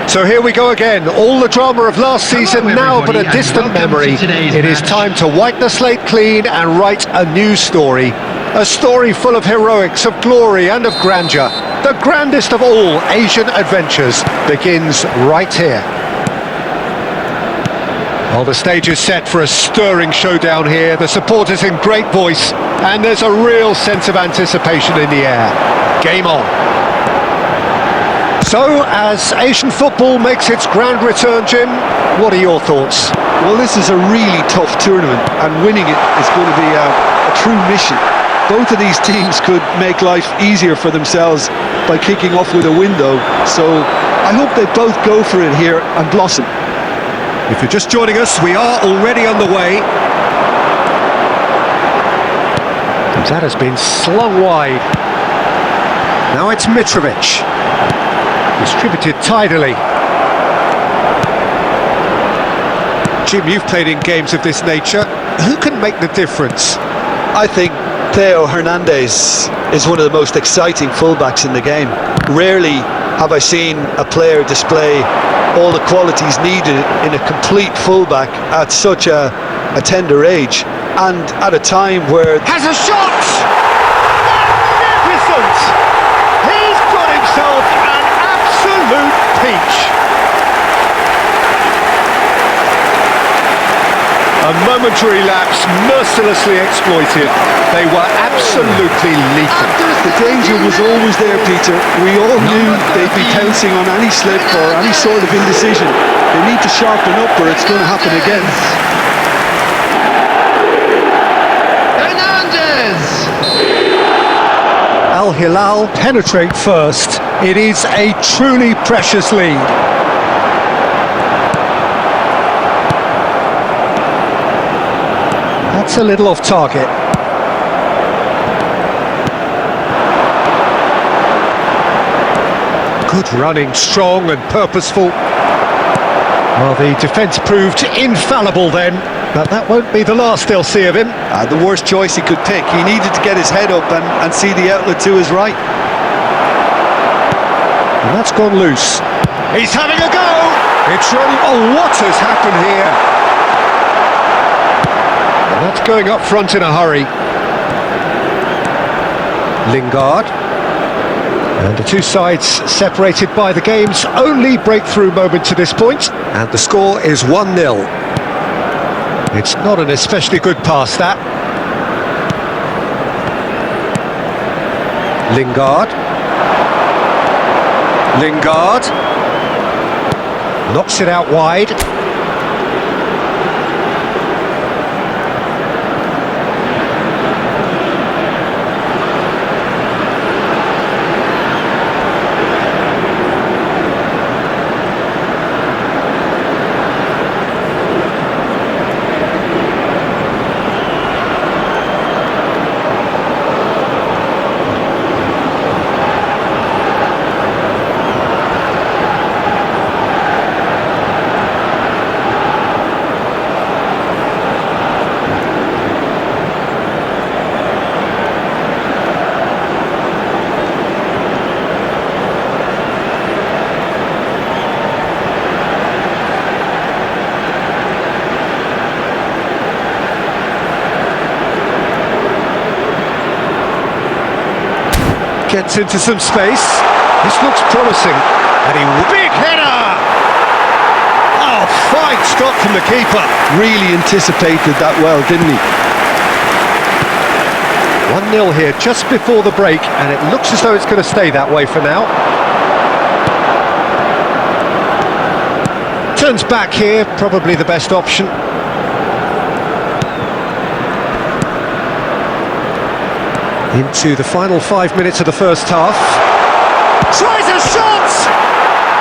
So here we go again, all the drama of last season now but a distant memory. It is time to wipe the slate clean and write a new story. A story full of heroics, of glory and of grandeur. The grandest of all Asian adventures begins right here. Well, the stage is set for a stirring showdown here. The supporters in great voice and there's a real sense of anticipation in the air. Game on. So, as Asian football makes its grand return, Jim, what are your thoughts? Well, this is a really tough tournament, and winning it is going to be a true mission. Both of these teams could make life easier for themselves by kicking off with a win, though. So, I hope they both go for it here and blossom. If you're just joining us, we are already on the way. That has been slung wide. Now it's Mitrovic. Distributed tidily. Jim, you've played in games of this nature. Who can make the difference? I think Théo Hernández is one of the most exciting fullbacks in the game. Rarely have I seen a player display all the qualities needed in a complete fullback at such a tender age, and at a time where... Has a shot! Magnificent! He's got himself an absolute peach. A momentary lapse mercilessly exploited. They were absolutely lethal. The danger was always there, Peter. We all knew they'd be pouncing on any slip or any sort of indecision. They need to sharpen up or it's going to happen again. Hernández! Al Hilal penetrate first. It is a truly precious lead. That's a little off target. Good running, strong and purposeful. Well, the defence proved infallible then, but that won't be the last they'll see of him. The worst choice he could pick. He needed to get his head up and see the outlet to his right. And that's gone loose. He's having a go! It's running. Oh, what has happened here? And that's going up front in a hurry. Lingard. And the two sides separated by the game's only breakthrough moment to this point. And the score is 1-0. It's not an especially good pass, that. Lingard. Knocks it out wide. Gets into some space. This looks promising. And big header! Oh, fine stop from the keeper. Really anticipated that well, didn't he? 1-0 here just before the break, and it looks as though it's going to stay that way for now. Turns back here, probably the best option. Into the final 5 minutes of the first half. Tries a shot!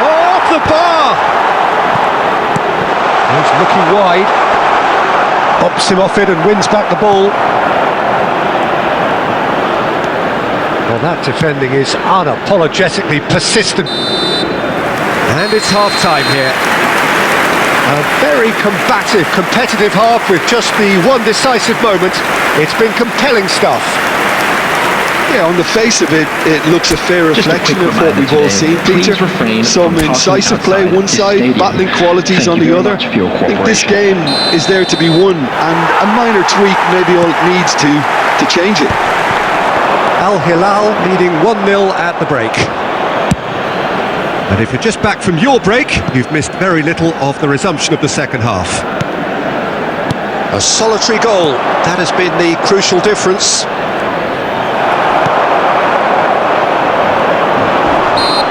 Oh, off the bar! He's looking wide. Pops him off it and wins back the ball. Well, that defending is unapologetically persistent. And it's half-time here. A very combative, competitive half with just the one decisive moment. It's been compelling stuff. Yeah, on the face of it, it looks a fair reflection of what we've all seen, Peter. Some incisive play one side, battling qualities on the other. I think this game is there to be won, and a minor tweak maybe all it needs to change it. Al Hilal leading 1-0 at the break. And if you're just back from your break, you've missed very little of the resumption of the second half. A solitary goal, that has been the crucial difference.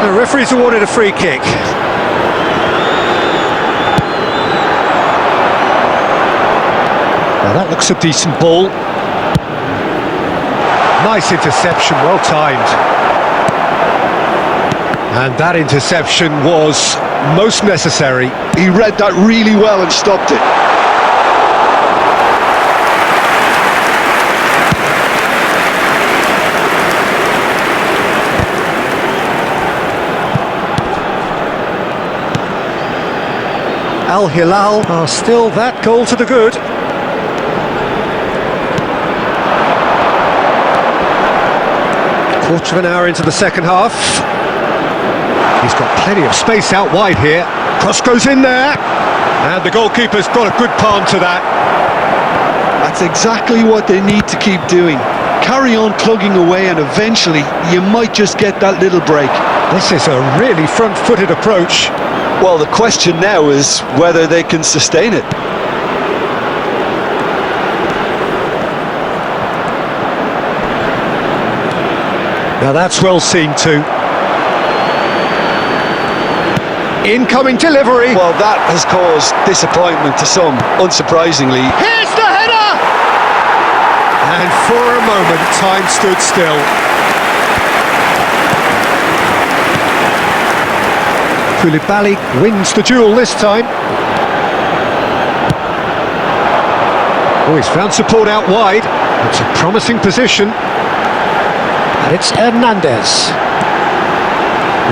The referee's awarded a free kick. Now that looks a decent ball. Nice interception, well timed. And that interception was most necessary. He read that really well and stopped it. Al Hilal are still that goal to the good. Quarter of an hour into the second half. He's got plenty of space out wide here. Cross goes in there. And the goalkeeper's got a good palm to that. That's exactly what they need to keep doing. Carry on plugging away and eventually you might just get that little break. This is a really front-footed approach. Well, the question now is whether they can sustain it. Now that's well seen too. Incoming delivery. Well, that has caused disappointment to some, unsurprisingly. Here's the header! And for a moment, time stood still. Koulibaly wins the duel this time. Oh, he's found support out wide. It's a promising position. And it's Hernández.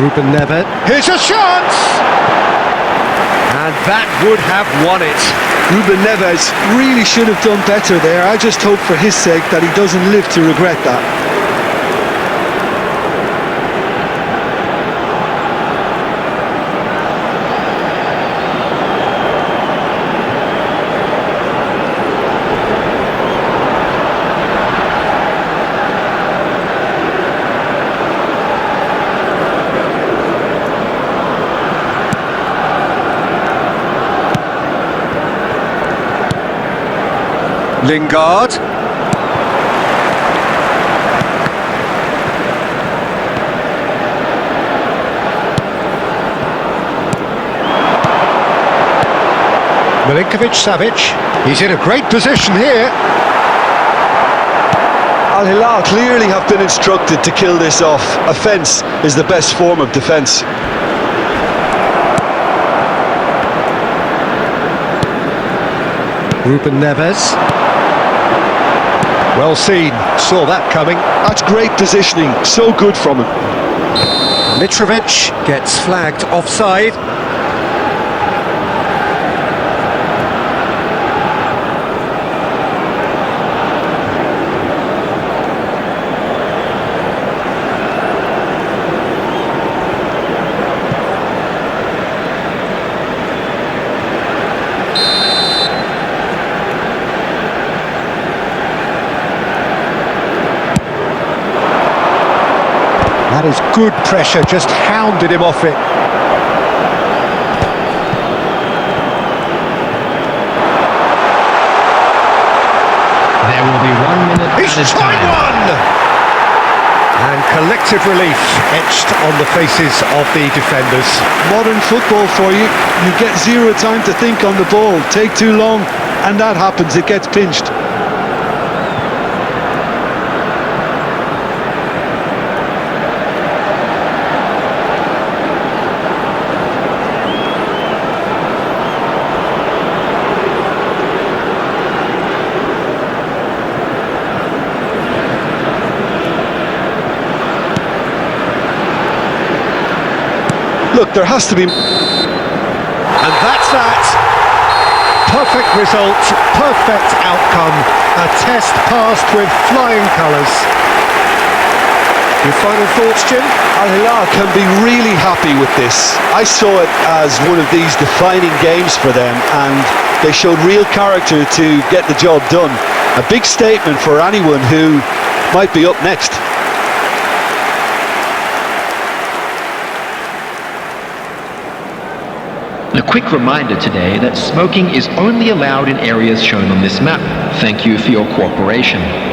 Ruben Neves. Here's a chance! And that would have won it. Ruben Neves really should have done better there. I just hope for his sake that he doesn't live to regret that. Lingard. Milinkovic-Savic. He's in a great position here. Al Hilal clearly have been instructed to kill this off. Offence is the best form of defence. Ruben Neves. Well seen, saw that coming. That's great positioning, so good from him. Mitrovic gets flagged offside. That is good pressure, just hounded him off it. There will be 1 minute. He's tried one! And collective relief etched on the faces of the defenders. Modern football for you. You get zero time to think on the ball. Take too long, and that happens. It gets pinched. Look, there has to be... And that's that. Perfect result, perfect outcome. A test passed with flying colours. Your final thoughts, Jim? Al Hilal can be really happy with this. I saw it as one of these defining games for them, and they showed real character to get the job done. A big statement for anyone who might be up next. A quick reminder today that smoking is only allowed in areas shown on this map. Thank you for your cooperation.